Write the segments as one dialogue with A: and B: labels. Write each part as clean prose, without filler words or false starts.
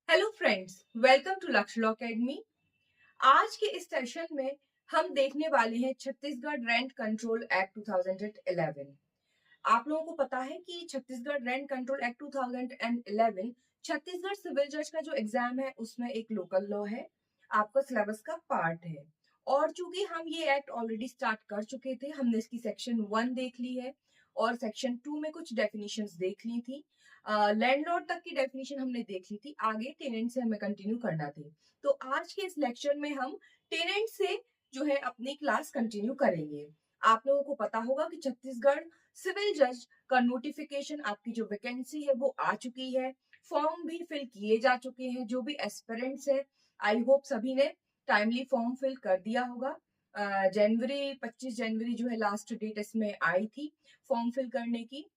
A: Hello friends, welcome to लक्ष्य law academy. आज के इस सेशन में हम देखने वाले हैं छत्तीसगढ़ रेंट कंट्रोल एक्ट 2011। आप लोगों को पता है कि Chhattisgarh rent control act 2011 Chhattisgarh civil जज का जो एग्जाम है उसमें एक लोकल लॉ है, आपका सिलेबस का पार्ट है। और चूंकि हम ये एक्ट ऑलरेडी स्टार्ट कर चुके थे, हमने इसकी सेक्शन 1 देख ली है और सेक्शन 2 में कुछ डेफिनेशंस देख ली थी। लैंडलॉर्ड तक की डेफिनेशन हमने देख ली थी, आगे टेनेंट से हमें कंटिन्यू करना थी। तो आज के इस लेक्चर में हम टेनेंट से जो है अपनी क्लास कंटिन्यू करेंगे। आप लोगों को पता होगा कि छत्तीसगढ़ सिविल जज का नोटिफिकेशन, आपकी जो वैकेंसी है वो आ चुकी है, फॉर्म भी फिल किए जा चुके हैं। जो भी एस्पिरेंट्स है, आई होप सभी ने टाइमली फॉर्म फिल कर दिया होगा। जनवरी 25 जनवरी जो है लास्ट डेट इसमें आई थी फॉर्म फिल करने की।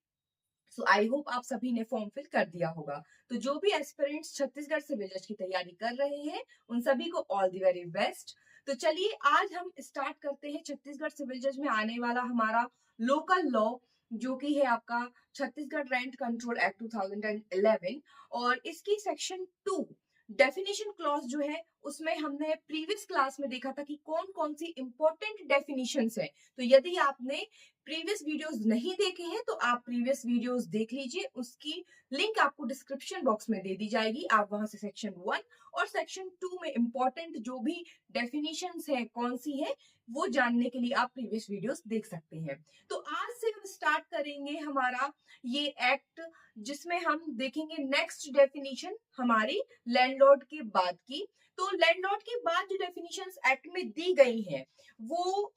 A: सो आई होप आप सभी ने फॉर्म फिल कर दिया होगा। तो जो भी एस्पिरेंट्स छत्तीसगढ़ सिविल जज की तैयारी कर रहे हैं उन सभी को ऑल द वेरी बेस्ट। तो चलिए आज हम स्टार्ट करते हैं छत्तीसगढ़ सिविल जज में आने वाला हमारा लोकल लॉ, जो कि है आपका छत्तीसगढ़ रेंट कंट्रोल एक्ट 2011। और इसकी सेक्शन 2 डेफिनेशन क्लॉज जो है उसमें हमने प्रीवियस क्लास में देखा था कि कौन कौन सी इंपॉर्टेंट डेफिनेशंस है। तो यदि आपने प्रीवियस वीडियोस नहीं देखे हैं तो आप प्रीवियस वीडियोस देख लीजिए, उसकी लिंक आपको डिस्क्रिप्शन बॉक्स में दे दी जाएगी। आप वहां से सेक्शन 1 और सेक्शन 2 में इंपॉर्टेंट जो भी डेफिनेशंस है कौन सी है वो जानने के लिए आप प्रीवियस वीडियोस देख सकते हैं। तो आज से हम स्टार्ट करेंगे हमारा ये एक्ट, जिसमें हम देखेंगे नेक्स्ट डेफिनेशन हमारी लैंडलॉर्ड के बाद की। तो लैंडलॉर्ड के बाद जो डेफिनेशंस एक्ट में दी गई हैं वो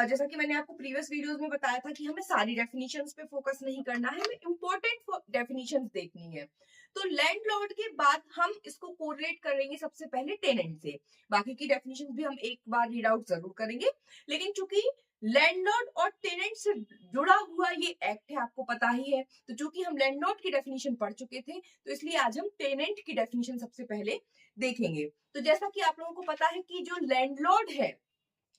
A: जैसा कि मैंने आपको प्रीवियस वीडियोस में बताया था कि हमें सारी डेफिनेशंस पे फोकस नहीं करना है, हमें इंपॉर्टेंट डेफिनेशंस देखनी है। तो लैंडलॉर्ड के बाद हम इसको कोरिलेट करेंगे सबसे पहले टेनेंट से। बाकी की डेफिनेशंस भी हम एक बार रीड आउट जरूर करेंगे, लेकिन चूंकि लैंडलॉर्ड और टेनेंट से जुड़ा हुआ ये एक्ट है, आपको पता ही है, तो चूंकि हम लैंडलॉर्ड की डेफिनेशन पढ़ चुके थे तो इसलिए आज हम टेनेंट की डेफिनेशन सबसे पहले देखेंगे। तो जैसा कि आप लोगों को पता है कि जो लैंडलॉर्ड है,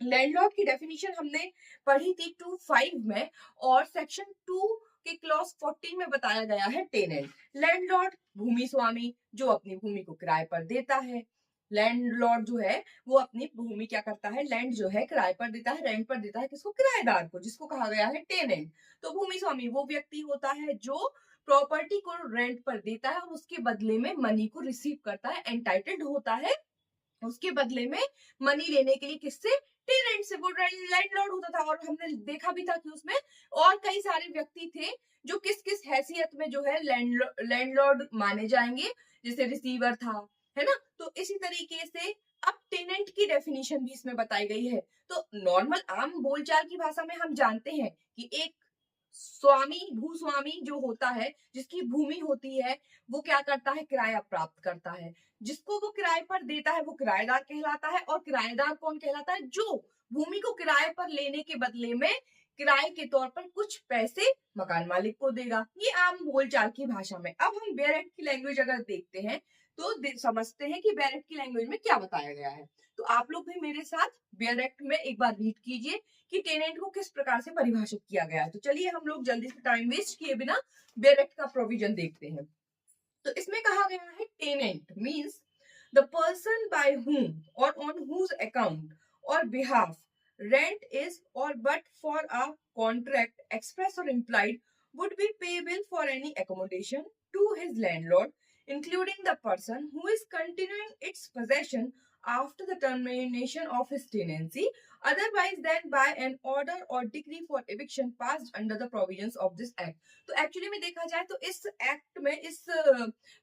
A: लैंडलॉर्ड की डेफिनेशन हमने पढ़ी थी 2.5 में, और सेक्शन 2 के क्लॉज 14 में बताया गया है टेनेंट। लैंडलॉर्ड भूमि स्वामी जो अपनी भूमि को किराए पर देता है। लैंडलॉर्ड जो है वो अपनी भूमि क्या करता है, लैंड जो है किराए पर देता है, रेंट पर देता है किसको, किराएदार को, जिसको कहा गया है टेनेंट। तो भूमि स्वामी वो व्यक्ति होता है जो प्रॉपर्टी को रेंट पर देता है और उसके बदले में मनी को रिसीव करता है, एंटाइटल्ड होता है उसके बदले में मनी लेने के लिए। किससे? टेनेंट से। वो लैंडलॉर्ड होता था और हमने देखा भी था कि उसमें और कई सारे व्यक्ति थे जो किस किस हैसियत में जो है लैंडलॉर्ड माने जाएंगे, जैसे रिसीवर था, है ना। तो इसी तरीके से अब टेनेंट की डेफिनेशन भी इसमें बताई गई है। तो नॉर्मल आम बोलचाल की भाषा में हम जानते हैं कि एक स्वामी, भूस्वामी जो होता है, जिसकी भूमि होती है, वो क्या करता है, किराया प्राप्त करता है। जिसको वो किराए पर देता है वो किराएदार कहलाता है। और किराएदार कौन कहलाता है? जो भूमि को किराए पर लेने के बदले में किराए के तौर पर कुछ पैसे मकान मालिक को देगा। ये आम बोलचाल की भाषा में। अब हम बैरेक्ट की लैंग्वेज अगर देखते हैं तो समझते हैं कि बैरेक्ट की लैंग्वेज में क्या बताया गया है। तो आप लोग भी मेरे साथ बैरेक्ट में एक बार रीड कीजिए कि टेनेंट को किस प्रकार से परिभाषित किया गया है। तो चलिए हम लोग जल्दी से टाइम वेस्ट किए बिना बैरेक्ट का प्रोविजन देखते हैं। तो इसमें कहा गया है tenant means the person by whom or on whose account or behalf rent is or but for a contract express or implied would be payable for any accommodation to his landlord, including the person who is continuing its possession after the termination of his tenancy, otherwise than by an order or decree for eviction passed under the provisions of this act। तो actually में देखा जाए तो इस act में इस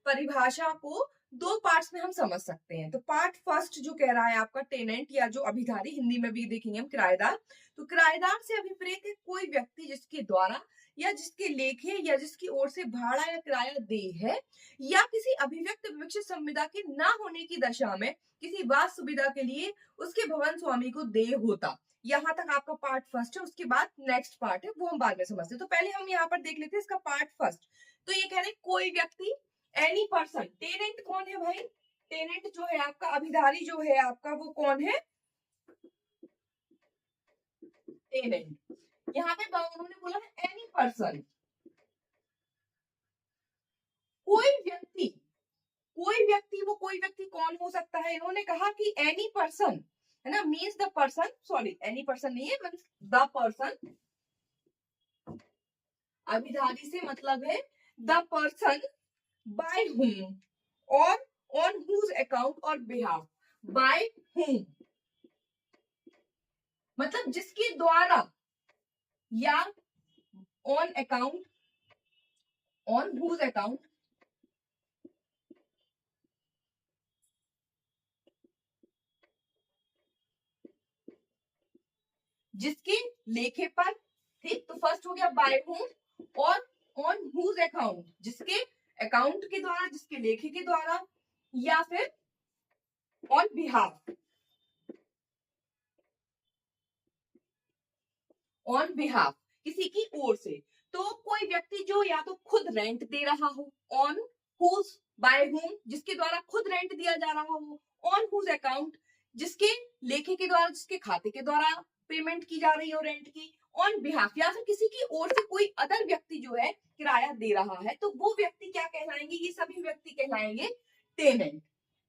A: परिभाषा को दो पार्ट्स में हम समझ सकते हैं। तो पार्ट फर्स्ट जो कह रहा है आपका टेनेंट या जो अभिधारी, हिंदी में भी देखेंगे हम किराएदार। तो किराएदार से अभिप्रेत है कोई व्यक्ति जिसके द्वारा या जिसके लेखे या जिसकी ओर से भाड़ा या किराया दे है, या किसी अभिव्यक्त विवक्षित संविदा के ना होने की दशा में किसी वास सुविधा के लिए उसके भवन स्वामी को दे होता। यहाँ तक आपका पार्ट फर्स्ट है। उसके बाद नेक्स्ट पार्ट है वो हम बाद में समझते हैं। तो पहले हम यहाँ पर देख लेते हैं इसका पार्ट फर्स्ट। तो ये कह रहे हैं कोई व्यक्ति, एनी पर्सन। टेनेंट कौन है भाई? टेनेंट जो है आपका, अभिधारी जो है आपका, वो कौन है? टेनेंट। यहाँ पे उन्होंने बोला है एनी पर्सन, कोई व्यक्ति, कोई कोई व्यक्ति कौन हो सकता है? इन्होंने कहा कि एनी पर्सन, है ना, means the person, sorry any person नहीं है, मीन्स द पर्सन, अभिधारी से मतलब है the person by whom or on whose account or behalf, by whom मतलब जिसके द्वारा या on account, on whose account, जिसके लेखे पर, ठीक, तो फर्स्ट हो गया bye whom, or on whose account, जिसके अकाउंट के द्वारा, जिसके लेखे के द्वारा, या फिर ऑन बिहाफ, ऑन बिहाफ किसी की ओर से। तो कोई व्यक्ति जो या तो खुद रेंट दे रहा हो, ऑन हुज, बाय हुम जिसके द्वारा खुद रेंट दिया जा रहा हो, ऑन हुज अकाउंट जिसके लेखे के द्वारा, जिसके खाते के द्वारा पेमेंट की जा रही हो रेंट की, ऑन बिहाफ या फिर किसी की ओर से कोई अदर व्यक्ति जो है किराया दे रहा है, तो वो व्यक्ति क्या कहलाएंगे? ये सभी व्यक्ति कहलाएंगे टेनेंट।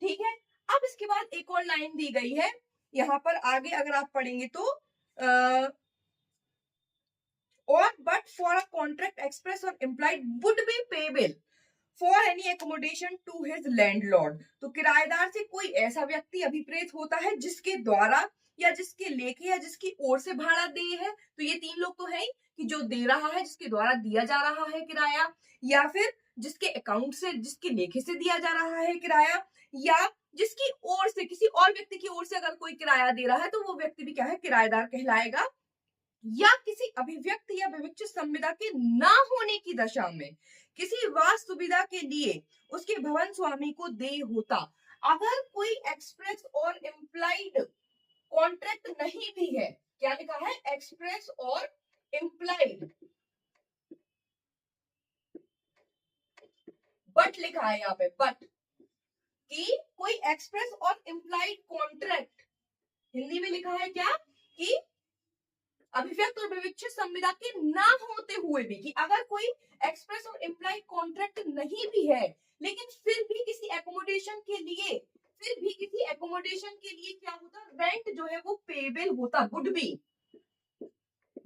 A: ठीक है, अब इसके बाद एक और लाइन दी गई है यहाँ पर, आगे अगर आप पढ़ेंगे तो or but for a contract express or implied would be payable for any accommodation to his landlord। तो किराएदार से कोई ऐसा व्यक्ति अभिप्रेत होता है जिसके द्वारा या जिसके लेखे या जिसकी ओर से भाड़ा दे है, तो ये तीन लोग तो है ही कि जो दे रहा है, जिसके द्वारा दिया जा रहा है किराया, या फिर जिसके अकाउंट से, जिसके लेखे से दिया जा रहा है किराया, या जिसकी ओर से, किसी और व्यक्ति की ओर से अगर कोई किराया दे रहा है तो वो व्यक्ति भी क्या है? किराएदार कहलाएगा। या किसी अभिव्यक्त या विविक्षित संविदा के ना होने की दशा में किसी वास सुविधा के लिए उसके भवन स्वामी को दे होता। अगर कोई एक्सप्रेस और इम्प्लाइड कॉन्ट्रैक्ट नहीं भी है, क्या लिखा है? एक्सप्रेस और इम्प्लाइड, बट लिखा है यहाँ पे, बट, कि कोई एक्सप्रेस और इम्प्लाइड कॉन्ट्रैक्ट, हिंदी में लिखा है क्या? कि अभिव्यक्त और विविक्षित संविदा के ना होते हुए भी, कि अगर कोई एक्सप्रेस और इम्प्लाइड कॉन्ट्रैक्ट नहीं भी है लेकिन फिर भी किसी एकोमोडेशन के लिए, क्या होता? रेंट जो है वो पेबल होता, वुड बी।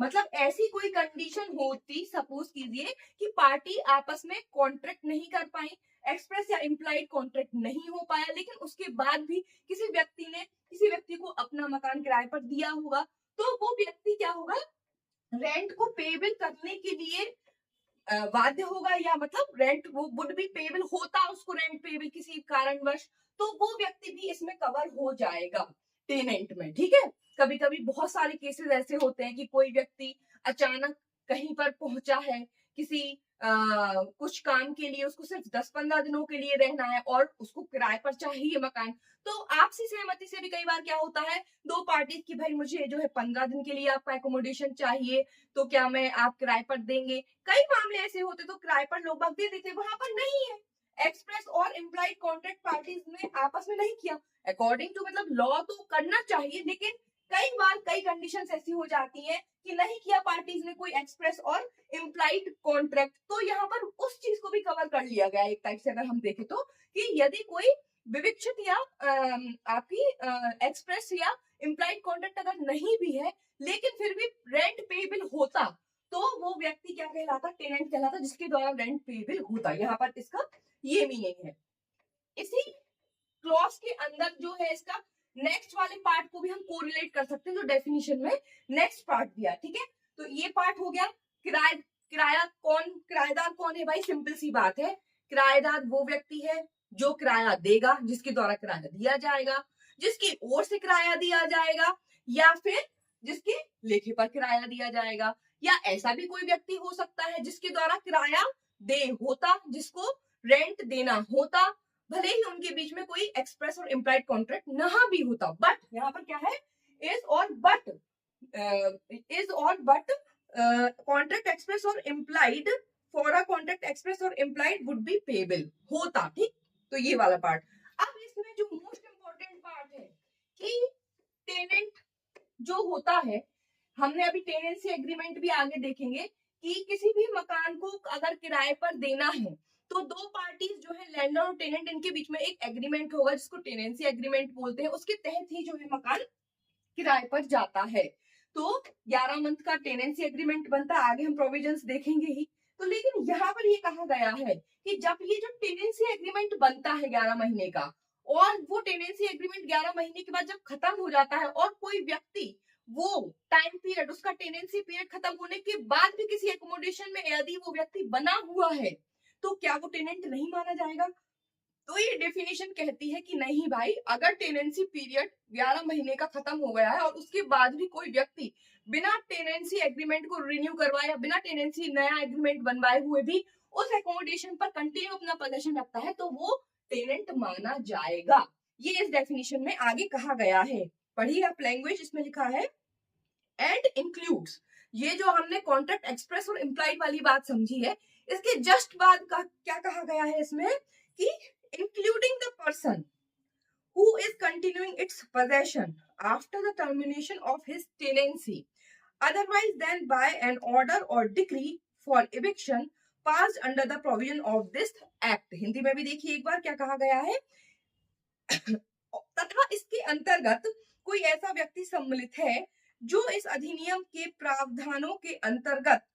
A: मतलब ऐसी कोई कंडीशन होती, सपोज कीजिए कि पार्टी आपस में कॉन्ट्रैक्ट नहीं कर पाई, एक्सप्रेस या इम्प्लाइड कॉन्ट्रैक्ट नहीं हो पाया, लेकिन उसके बाद भी किसी व्यक्ति ने किसी व्यक्ति को अपना मकान किराए पर दिया होगा, तो वो व्यक्ति क्या होगा? रेंट को पेबल करने के लिए बाध्य होगा, या मतलब रेंट वो वुड बी पेबल होता, उसको रेंट पेबल किसी कारणवश, तो वो व्यक्ति भी इसमें कवर हो जाएगा टेनेंट में। ठीक है, कभी कभी बहुत सारे केसेस ऐसे होते हैं कि कोई व्यक्ति अचानक कहीं पर पहुंचा है, किसी कुछ काम के लिए, उसको सिर्फ 10-15 दिनों के लिए रहना है और उसको किराए पर चाहिए मकान, तो आपसी सहमति से भी कई बार क्या होता है, दो पार्टी की, भाई मुझे जो है 15 दिन के लिए आपका एकोमोडेशन चाहिए, तो क्या मैं आप किराए पर देंगे? कई मामले ऐसे होते तो किराए पर लोग बाग दे देते, वहां पर नहीं है, एक्सप्रेस और इम्प्लाइड कॉन्ट्रैक्ट पार्टीज ने आपस में नहीं किया, अकॉर्डिंग टू मतलब लॉ तो करना चाहिए, लेकिन कई बार कई कंडीशंस ऐसी हो जाती हैं कि नहीं किया पार्टीज ने कोई एक्सप्रेस और इम्प्लाइड कॉन्ट्रैक्ट, तो यहाँ पर उस चीज को भी कवर कर लिया गया एक टाइप से, अगर हम देखें तो, कि यदि कोई विविक्षित या आपकी एक्सप्रेस या इम्प्लाइड कॉन्ट्रैक्ट अगर नहीं भी है लेकिन फिर भी रेंट पेबल होता, तो वो व्यक्ति क्या कहलाता? टेनेंट कहलाता, जिसके द्वारा रेंट पेबल होता। यहाँ पर इसका ये मीनिंग है। इसी क्लॉज के अंदर जो है इसका नेक्स्ट वाले पार्ट को भी हम कोरिलेट कर सकते हैं, जो डेफिनेशन में नेक्स्ट पार्ट दिया। ठीक है, तो ये पार्ट हो गया। किराएदार कौन है भाई? सिंपल सी बात है, किराएदार वो व्यक्ति है जो किराया देगा, जिसके द्वारा किराया दिया जाएगा, जिसकी ओर से किराया दिया जाएगा, या फिर जिसके लेखे पर किराया दिया जाएगा, या ऐसा भी कोई व्यक्ति हो सकता है जिसके द्वारा किराया दे होता, जिसको रेंट देना होता, भले ही उनके बीच में कोई एक्सप्रेस और इम्प्लाइड कॉन्ट्रैक्ट ना भी होता। बट यहाँ पर क्या है? इज और बट कॉन्ट्रैक्ट एक्सप्रेस और implied, for a contract express और इम्प्लाइड वुड बी पेबल होता। ठीक, तो ये वाला पार्ट। अब इसमें जो मोस्ट इंपॉर्टेंट पार्ट है कि टेनेंट जो होता है, हमने अभी टेनेंसी एग्रीमेंट भी आगे देखेंगे, कि किसी भी मकान को अगर किराए पर देना है तो दो पार्टीज जो है लैंडलॉर्ड और टेनेंट, इनके बीच में एक एग्रीमेंट होगा जिसको टेनेंसी एग्रीमेंट बोलते हैं, उसके तहत ही जो है मकान किराए पर जाता है। तो 11 मंथ का टेनेंसी एग्रीमेंट बनता है, आगे हम प्रोविजंस देखेंगे ही। तो लेकिन यहाँ पर ये कहा गया है कि जब ये जो टेनेंसी एग्रीमेंट बनता है 11 महीने का, और वो टेनेंसी एग्रीमेंट 11 महीने के बाद जब खत्म हो जाता है और कोई व्यक्ति वो टाइम पीरियड, उसका टेनेंसी पीरियड खत्म होने के बाद भी किसी एकोमोडेशन में यदि वो व्यक्ति बना हुआ है तो क्या वो टेनेंट नहीं माना जाएगा? तो ये डेफिनेशन कहती है कि नहीं भाई, अगर टेनेंसी पीरियड 11 महीने का खत्म हो गया है और उसके बाद भी कोई व्यक्ति बिना टेनेंसी एग्रीमेंट को रिन्यू करवाए या बिना टेनेंसी नया एग्रीमेंट बनवाए हुए भी उस एकोमोडेशन पर कंटिन्यू अपना पोजीशन रखता है तो वो टेनेंट माना जाएगा। ये इस डेफिनेशन में आगे कहा गया है। पढ़िए आप लैंग्वेज, इसमें लिखा है एंड इंक्लूड्स। ये जो हमने कॉन्ट्रैक्ट एक्सप्रेस और इम्प्लाइड वाली बात समझी है, इसके जस्ट बाद का क्या कहा गया है इसमें कि including the person who is continuing its possession after the termination of his tenancy, otherwise than by an order or decree for eviction passed under the provision of this act। Hindi में भी देखिए एक बार क्या कहा गया है तथा इसके अंतर्गत कोई ऐसा व्यक्ति सम्मिलित है जो इस अधिनियम के प्रावधानों के अंतर्गत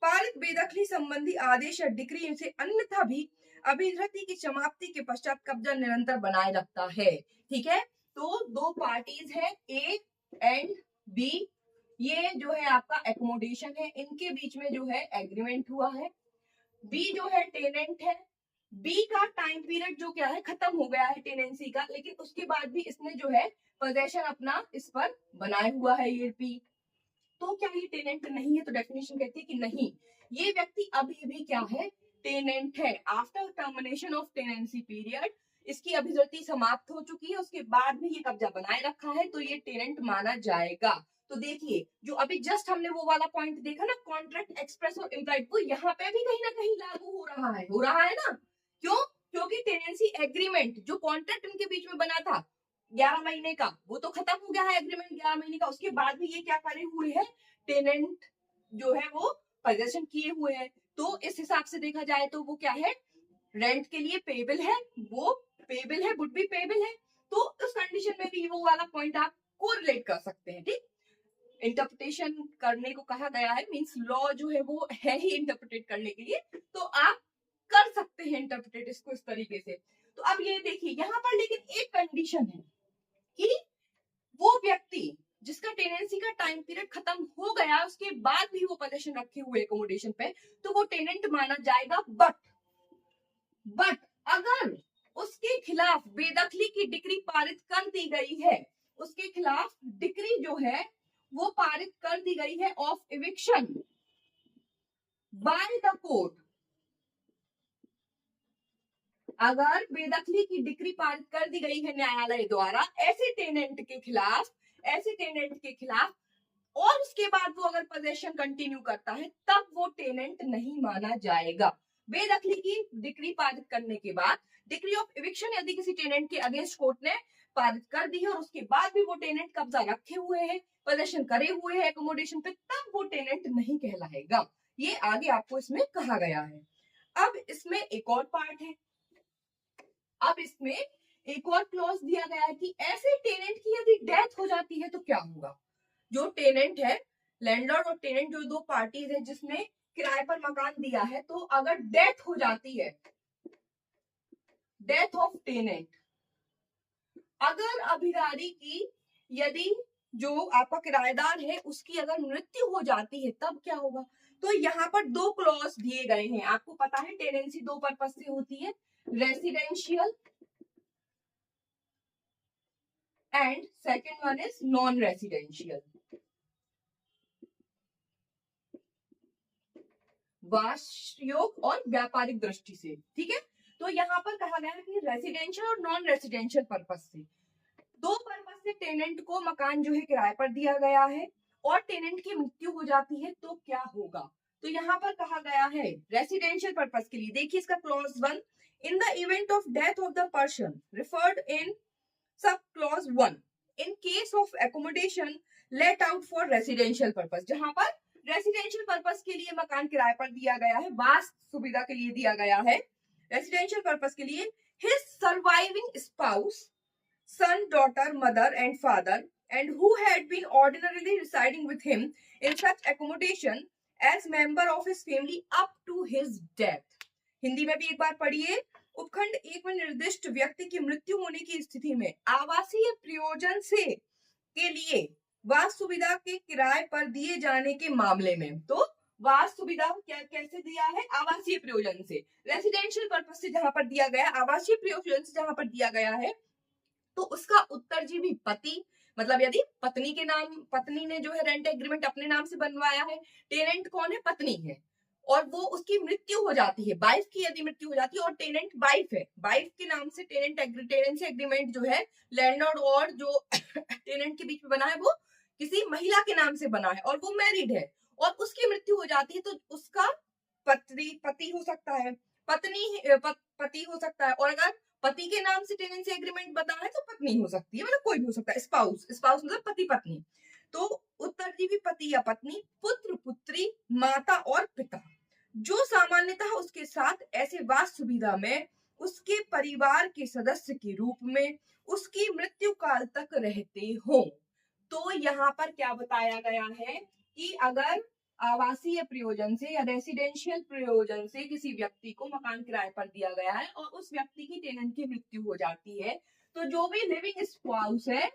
A: पारित बेदखली संबंधी आदेश या डिक्री से अन्यथा भी अभिधृति की समाप्ति के पश्चात कब्जा निरंतर बनाए रखता है। ठीक है, तो दो पार्टीज है ए एंड बी, ये जो है आपका एकोमोडेशन है, इनके बीच में जो है एग्रीमेंट हुआ है। बी जो है टेनेंट है, बी का टाइम पीरियड जो क्या है खत्म हो गया है टेनेंसी का, लेकिन उसके बाद भी इसने जो है पोजेशन अपना इस पर बनाए हुआ है ये बी। तो क्या ये टेनेंट नहीं है? तो डेफिनेशन कहती है कि नहीं, ये व्यक्ति अभी भी क्या है, टेनेंट है। After termination of tenancy period इसकी अभिधृति समाप्त हो चुकी है, उसके बाद भी ये कब्जा बनाए रखा है तो ये टेनेंट माना जाएगा। तो देखिए जो अभी जस्ट हमने वो वाला पॉइंट देखा ना, कॉन्ट्रैक्ट एक्सप्रेस और इम्प्लाइड, वो यहाँ पे भी कहीं ना कहीं लागू हो रहा है ना। क्यों? क्योंकि टेनेंसी एग्रीमेंट जो कॉन्ट्रैक्ट इनके बीच में बना था 11 महीने का, वो तो खत्म हो गया है एग्रीमेंट 11 महीने का, उसके बाद भी ये क्या करे हुए है, टेनेंट जो है वो पोजेशन किए हुए है। तो इस हिसाब से देखा जाए तो वो क्या है, रेंट के लिए पेबल है, वो पेबल है, वुड बी पेबल है। तो उस कंडीशन में भी वो वाला पॉइंट आप कोरिलेट कर सकते हैं। ठीक, इंटरप्रिटेशन करने को कहा गया है, मींस लॉ जो है वो है ही इंटरप्रिटेट करने के लिए, तो आप कर सकते हैं इंटरप्रिटेट इसको इस तरीके से। तो अब ये देखिए यहाँ पर लेकिन एक कंडीशन है कि वो व्यक्ति जिसका टेनेंसी का टाइम पीरियड खत्म हो गया उसके बाद भी वो पोजीशन रखे हुए एकोमोडेशन पे, तो वो टेनेंट माना जाएगा। बट अगर उसके खिलाफ बेदखली की डिक्री पारित कर दी गई है, उसके खिलाफ डिक्री जो है वो पारित कर दी गई है of eviction by the court, अगर बेदखली की डिक्री पारित कर दी गई है न्यायालय द्वारा ऐसे टेनेंट के खिलाफ और उसके बाद वो अगर पोजेशन कंटिन्यू करता है तब वो टेनेंट नहीं माना जाएगा। बेदखली की डिक्री पारित करने के बाद डिक्री ऑफ इविक्शन यदि किसी टेनेंट के अगेंस्ट कोर्ट ने पारित कर दी है और उसके बाद भी वो टेनेंट कब्जा रखे हुए हैं, पोजेशन करे हुए हैं एकोमोडेशन पे, तब वो टेनेंट नहीं कहलाएगा। ये आगे आपको इसमें कहा गया है। अब इसमें एक और पार्ट है, अब इसमें एक और क्लॉज दिया गया है कि ऐसे टेनेंट की यदि डेथ हो जाती है तो क्या होगा। जो टेनेंट है, लैंडलॉर्ड और टेनेंट जो दो पार्टीज है जिसने किराए पर मकान दिया है, तो अगर डेथ हो जाती है, डेथ ऑफ टेनेंट, अगर अभिगारी की यदि जो आपका किराएदार है उसकी अगर मृत्यु हो जाती है तब क्या होगा। तो यहाँ पर दो क्लॉज दिए गए हैं, आपको पता है टेनेंसी दो पर्पस से होती है, residential and second one is non residential. वास्तुयोग और व्यापारिक दृष्टि से, ठीक है। तो यहाँ पर कहा गया है कि रेसिडेंशियल और नॉन रेसिडेंशियल पर्पस से, दो पर्पस से टेनेंट को मकान जो है किराए पर दिया गया है और टेनेंट की मृत्यु हो जाती है तो क्या होगा। तो यहाँ पर कहा गया है रेसिडेंशियल पर्पस के लिए, देखिए इसका clause 1, in the event of death of the person referred in sub clause 1 in case of accommodation let out for residential purpose, जहां पर रेसिडेंशियल पर्पस के लिए मकान किराए पर दिया गया है, वास सुविधा के लिए दिया गया है, रेसिडेंशियल पर्पस के लिए his surviving spouse, son, daughter, mother and father, and who had been ordinarily residing with him in such accommodation as member of his family up to his death. Hindi में भी एक बार पढ़िए। उपखंड एक में निर्दिष्ट व्यक्ति की मृत्यु होने की स्थिति में आवासीय प्रयोजन से के लिए वास सुविधा के किराए पर दिए जाने के मामले में, तो वास सुविधा क्या कैसे दिया है? आवासीय प्रयोजन से, रेसिडेंशियल पर्पस से जहां पर दिया गया, आवासीय प्रयोजन से जहां पर दिया गया है, तो उसका उत्तरजीवी पति, मतलब यदि पत्नी के नाम, पत्नी ने जो है रेंट एग्रीमेंट अपने नाम से बनवाया है, टेनेंट कौन है? पत्नी है, और वो उसकी मृत्यु हो जाती है, वाइफ की यदि मृत्यु हो जाती है और टेनेंट वाइफ है, वाइफ के नाम से टेनेंसी एग्रीमेंट जो है लैंडलॉर्ड और जो टेनेंट के बीच में बना है वो किसी महिला के नाम से बना है और वो मैरिड है और उसकी मृत्यु हो जाती है, तो उसका पति हो सकता है, पति हो सकता है, और अगर पति के नाम से टेनेंसी एग्रीमेंट बना है तो पत्नी हो सकती है, मतलब कोई भी हो सकता है, स्पाउस मतलब पति पत्नी। तो उत्तरजीवी पति या पत्नी, पुत्र पुत्री, माता और पिता, जो सामान्यतः उसके साथ ऐसे वास सुविधा में उसके परिवार के सदस्य के रूप में उसकी मृत्यु काल तक रहते हो। तो यहाँ पर क्या बताया गया है कि अगर आवासीय प्रयोजन से या रेसिडेंशियल प्रयोजन से किसी व्यक्ति को मकान किराए पर दिया गया है और उस व्यक्ति की टेनेंट की मृत्यु हो जाती है, तो जो भी लिविंग स्पाउस है,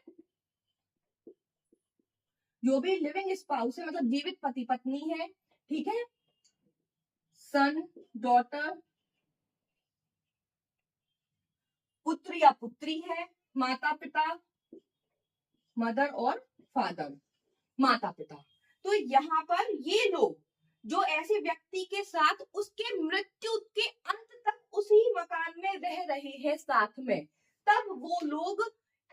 A: मतलब जीवित पति पत्नी है, ठीक है, सन, डॉटर, पुत्र या पुत्री है, माता पिता, मदर और फादर, माता पिता, तो यहाँ पर ये लोग जो ऐसे व्यक्ति के साथ उसके मृत्यु के अंत तक उसी मकान में रह रहे हैं साथ में, तब वो लोग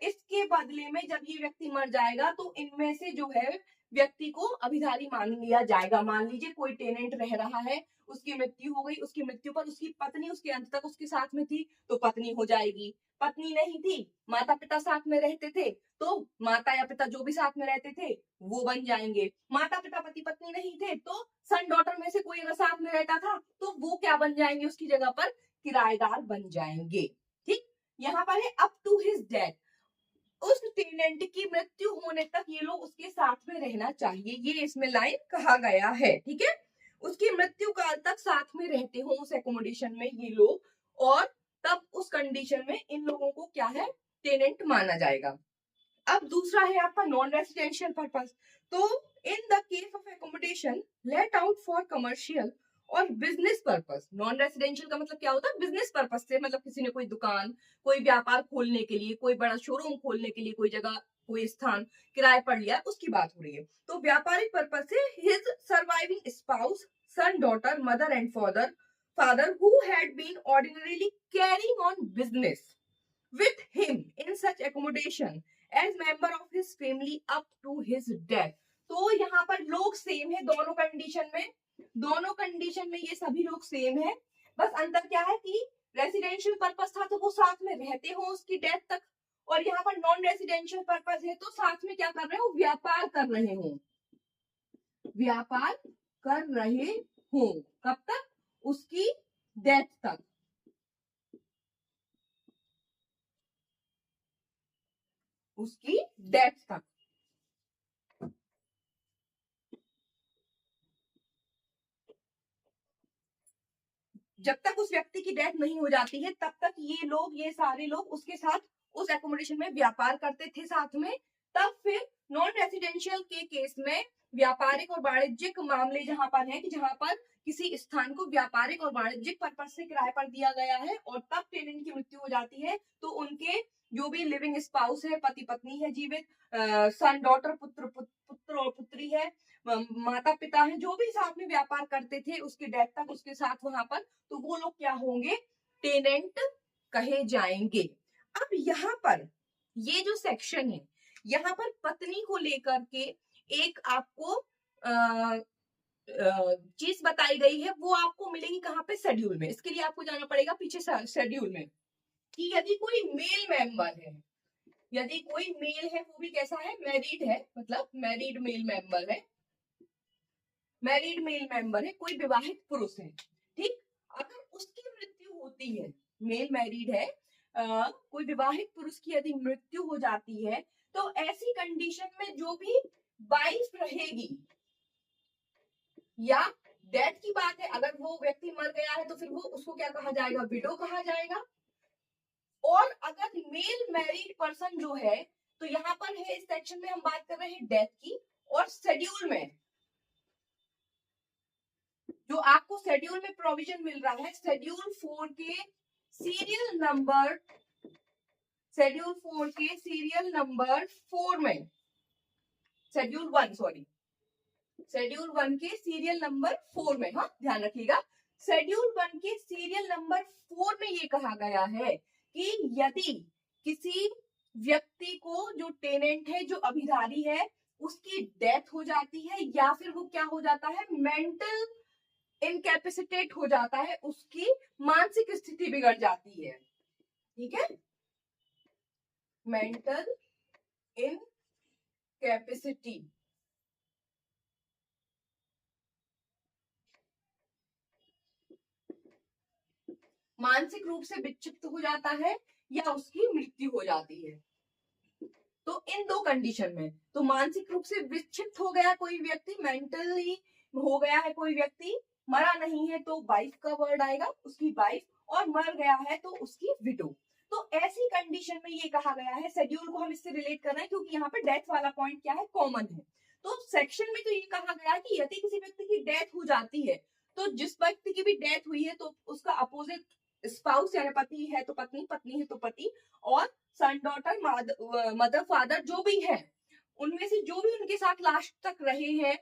A: इसके बदले में जब ये व्यक्ति मर जाएगा तो इनमें से जो है व्यक्ति को अभिधारी मान लिया जाएगा। मान लीजिए कोई टेनेंट रह रहा है, उसकी मृत्यु हो गई, उसकी मृत्यु पर उसकी पत्नी उसके अंत तक उसके साथ में थी तो पत्नी हो जाएगी, पत्नी नहीं थी, माता पिता साथ में रहते थे तो माता या पिता जो भी साथ में रहते थे वो बन जाएंगे, माता पिता पति पत्नी नहीं थे तो सन डॉटर में से कोई अगर साथ में रहता था तो वो क्या बन जाएंगे? उसकी जगह पर किराएदार बन जाएंगे। ठीक, यहाँ पर है अप टू हिज डेथ, उस टेनेंट की मृत्यु होने तक ये लोग उसके साथ में रहना चाहिए, ये इसमें लाइन कहा गया है। ठीक है, उसकी मृत्यु काल तक साथ में रहते हो उस एकोमोडेशन में ये लोग, और तब उस कंडीशन में इन लोगों को क्या है? टेनेंट माना जाएगा। अब दूसरा है आपका नॉन रेसिडेंशियल पर्पस। तो in the case of accommodation let out for commercial और बिजनेस पर्पस, नॉन रेसिडेंशियल का मतलब क्या होता है? बिजनेस पर्पस से, मतलब किसी ने कोई दुकान, कोई व्यापार खोलने के लिए, कोई बड़ा शोरूम खोलने के लिए कोई जगह, कोई स्थान किराए पर लिया, उसकी बात हो रही है। तो व्यापारिक पर्पस से his surviving spouse, son, daughter, mother and father who had been ordinarily carrying on business with him in such accommodation as member of his family up to his death। तो यहाँ पर लोग सेम है दोनों condition में, ये सभी लोग सेम है, बस अंतर क्या है कि रेसिडेंशियल पर्पस था तो वो साथ में रहते हो उसकी डेथ तक, और यहाँ पर नॉन रेसिडेंशियल पर्पस है तो साथ में क्या कर रहे हो? व्यापार कर रहे हो, कब तक? उसकी डेथ तक, उसकी डेथ तक। जब तक उस व्यक्ति की डेथ नहीं हो जाती है तब तक ये सारे लोग उसके साथ उस एकोमोडेशन में व्यापार करते थे साथ में। तब फिर नॉन रेसिडेंशियल के केस में व्यापारिक और वाणिज्यिक मामले जहां पर है कि जहां पर किसी स्थान को व्यापारिक और वाणिज्यिक पर्पज से किराए पर दिया गया है और तब टेनेंट की मृत्यु हो जाती है तो उनके जो भी लिविंग स्पाउस है, पति पत्नी है जीवित, सन, डॉटर, पुत्र और पुत्री है, माता पिता है, जो भी साथ में व्यापार करते थे उसकी डेथ तक उसके साथ वहां पर, तो वो लोग क्या होंगे? टेनेंट कहे जाएंगे। अब यहाँ पर ये जो सेक्शन है, यहाँ पर पत्नी को लेकर के एक आपको चीज बताई गई है, वो आपको मिलेगी कहाँ पे? शेड्यूल में। इसके लिए आपको जाना पड़ेगा पीछे शेड्यूल में, कि यदि कोई मेल मेंबर है, यदि कोई मेल है, वो भी कैसा है? मैरिड है, मतलब मैरिड मेल मेंबर है, कोई विवाहित पुरुष है, ठीक, अगर उसकी मृत्यु होती है, मेल मैरिड है, कोई विवाहित पुरुष की यदि मृत्यु हो जाती है तो ऐसी कंडीशन में जो भी वाइफ रहेगी, या डेथ की बात है, अगर वो व्यक्ति मर गया है तो फिर वो उसको क्या कहा जाएगा, विडो कहा जाएगा। और अगर मेल मैरिड पर्सन जो है, तो यहाँ पर है इस सेक्शन में हम बात कर रहे हैं डेथ की, और शेड्यूल में जो आपको शेड्यूल में प्रोविजन मिल रहा है, शेड्यूल 4 के सीरियल नंबर, शेड्यूल 4 के सीरियल नंबर 4 में, शेड्यूल 1 सॉरी, शेड्यूल 1 के सीरियल नंबर 4 में, हाँ ध्यान रखिएगा, शेड्यूल 1 के सीरियल नंबर 4 में ये कहा गया है कि यदि किसी व्यक्ति को, जो टेनेंट है, जो अभिधारी है, उसकी डेथ हो जाती है या फिर वो क्या हो जाता है, मेंटल इनकैपेसिटेट हो जाता है, उसकी मानसिक स्थिति बिगड़ जाती है, ठीक है, मेंटल इनकैपेसिटी, मानसिक रूप से विक्षिप्त हो जाता है या उसकी मृत्यु हो जाती है। तो इन दो कंडीशन में, तो मानसिक रूप से विक्षिप्त हो गया कोई व्यक्ति, मेंटली हो गया है कोई व्यक्ति, मरा नहीं है तो वाइफ का वर्ड आएगा, उसकी वाइफ, और मर गया है तो उसकी विडो। तो ऐसी कंडीशन में ये कहा गया है, शेड्यूल को हम इससे रिलेट कर रहे हैं क्योंकि यहाँ पे डेथ वाला पॉइंट क्या है, कॉमन है। तो सेक्शन में तो ये कहा गया है कि यदि किसी व्यक्ति की डेथ हो जाती है, तो जिस व्यक्ति की भी डेथ हुई है तो उसका अपोजिट स्पाउस यानी पति है तो पत्नी, पत्नी है तो पति, और सन डॉटर, मदर फादर जो भी है, उनमें से जो भी उनके साथ लास्ट तक रहे हैं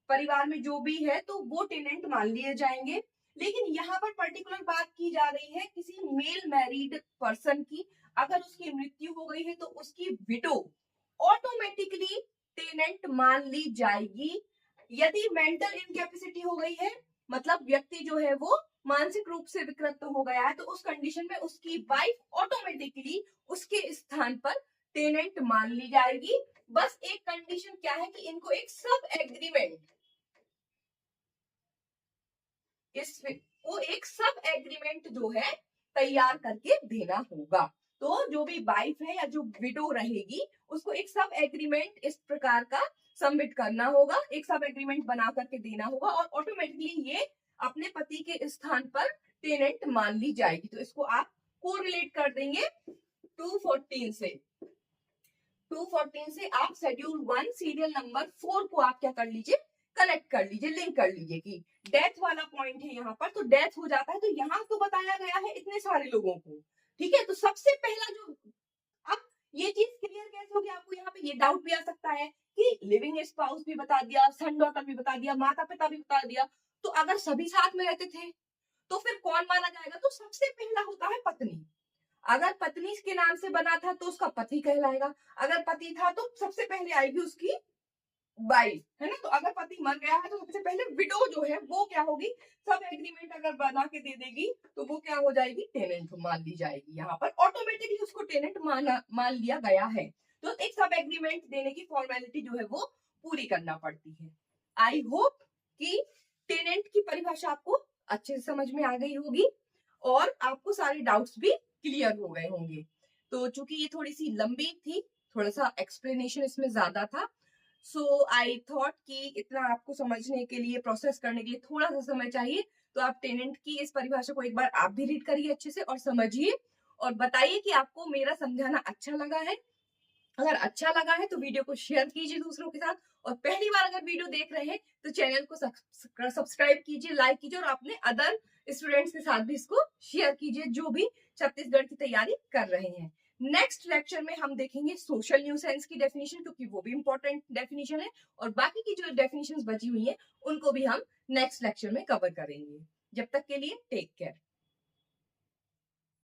A: परिवार में जो भी है, तो वो टेनेंट मान लिए जाएंगे। लेकिन यहाँ पर पर्टिकुलर बात की जा रही है किसी मेल मैरिड पर्सन की, अगर उसकी मृत्यु हो गई है तो उसकी विडो ऑटोमेटिकली टेनेंट मान ली जाएगी। यदि मेंटल इनकैपेसिटी हो गई है, मतलब व्यक्ति जो है वो मानसिक रूप से विकृत हो गया है, तो उस कंडीशन में उसकी वाइफ ऑटोमेटिकली उसके स्थान पर टेनेंट मान ली जाएगी। बस एक कंडीशन क्या है कि इनको एक सब एग्रीमेंट, वो एक सब एग्रीमेंट जो है तैयार करके देना होगा। तो जो भी वाइफ है या जो विडो रहेगी, उसको एक सब एग्रीमेंट इस प्रकार का सबमिट करना होगा, एक सब एग्रीमेंट बना करके देना होगा, और ऑटोमेटिकली ये अपने पति के स्थान पर टेनेंट मान ली जाएगी। तो इसको आप कोरिलेट कर देंगे 214 से, 214 से आप शेड्यूल 1 सीरियल नंबर 4 को आप क्या कर लीजिए, कनेक्ट कर लीजिए, लिंक कर लीजिए कि डेथ वाला पॉइंट है यहाँ पर, तो डेथ हो जाता है तो यहाँ तो बताया गया है इतने सारे लोगों को, ठीक है। तो सबसे पहला जो, अब ये चीज क्लियर कैसे होगी, आपको यहाँ पे ये डाउट भी आ सकता है कि लिविंग स्पाउस भी बता दिया, सन डॉटर भी बता दिया, माता पिता भी बता दिया, तो अगर सभी साथ में रहते थे तो फिर कौन माना जाएगा, तो सबसे पहला होता है पत्नी। अगर पत्नी के नाम से बना था तो उसका पति कहलाएगा, अगर पति था तो सबसे पहले आएगी उसकी वाइफ, है ना। तो अगर पति मर गया है तो सबसे पहले विडो जो है वो क्या होगी, सब एग्रीमेंट अगर बना के दे देगी तो वो क्या हो जाएगी, टेनेंट मान ली जाएगी। यहाँ पर ऑटोमेटिकली उसको टेनेंट मान लिया गया है। तो एक सब एग्रीमेंट देने की फॉर्मेलिटी जो है वो पूरी करना पड़ती है। आई होप कि टेनेंट की परिभाषा आपको अच्छे से समझ में आ गई होगी और आपको सारे डाउट्स भी क्लियर हो गए होंगे। तो चूंकि ये थोड़ी सी लंबी थी, थोड़ा सा एक्सप्लेनेशन इसमें ज्यादा था, सो आई थॉट कि इतना आपको समझने के लिए, प्रोसेस करने के लिए थोड़ा सा समय चाहिए, तो आप टेनेंट की इस परिभाषा को एक बार आप भी रीड करिए अच्छे से और समझिए, और बताइए कि आपको मेरा समझाना अच्छा लगा है। अगर अच्छा लगा है तो वीडियो को शेयर कीजिए दूसरों के साथ, और पहली बार अगर वीडियो देख रहे हैं तो चैनल को सब्सक्राइब कीजिए, लाइक कीजिए, और अपने अदर स्टूडेंट्स के साथ भी इसको शेयर कीजिए जो भी छत्तीसगढ़ की तैयारी कर रहे हैं। नेक्स्ट लेक्चर में हम देखेंगे सोशल न्यूसेंस की डेफिनेशन, क्योंकि वो भी इंपॉर्टेंट डेफिनेशन है, और बाकी की जो डेफिनेशंस बची हुई हैं उनको भी हम नेक्स्ट लेक्चर में कवर करेंगे। जब तक के लिए टेक केयर।